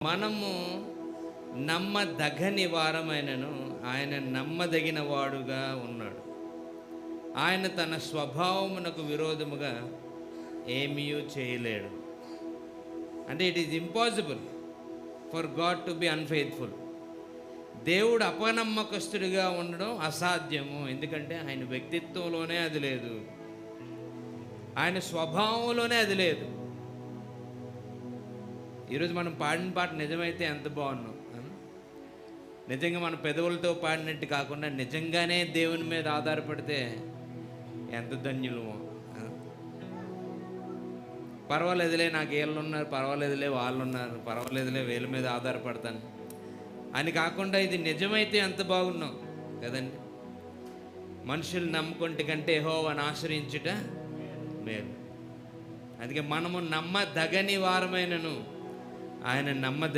మనము నమ్మదగని వారమైనను ఆయన నమ్మదగిన వాడుగా ఉన్నాడు. ఆయన తన స్వభావమునకు విరోధముగా ఏమీ చేయలేడు. అంటే it is impossible for God to be unfaithful. దేవుడు అపనమ్మకస్తుడిగా ఉండడం అసాధ్యము. ఎందుకంటే ఆయన వ్యక్తిత్వంలోనే అది లేదు, ఆయన స్వభావంలోనే అది లేదు. ఈరోజు మనం పాడిన పాట నిజమైతే ఎంత బాగున్నాం. నిజంగా మన పెదవులతో పాడినట్టు కాకుండా నిజంగానే దేవుని మీద ఆధారపడితే ఎంత ధన్యులమో. పర్వాలేదులే, నాకు వీళ్ళు ఉన్నారు, పర్వాలేదులే వాళ్ళు ఉన్నారు, పర్వాలేదులే వీళ్ళ మీద ఆధారపడతాను అని కాకుండా ఇది నిజమైతే ఎంత బాగున్నాం కదండి. మనుషులు నమ్ముకుంటే కంటే యెహోవాను ఆశ్రయించుట మేలు. అందుకే మనము నమ్మదగని వారమైనను ఆయన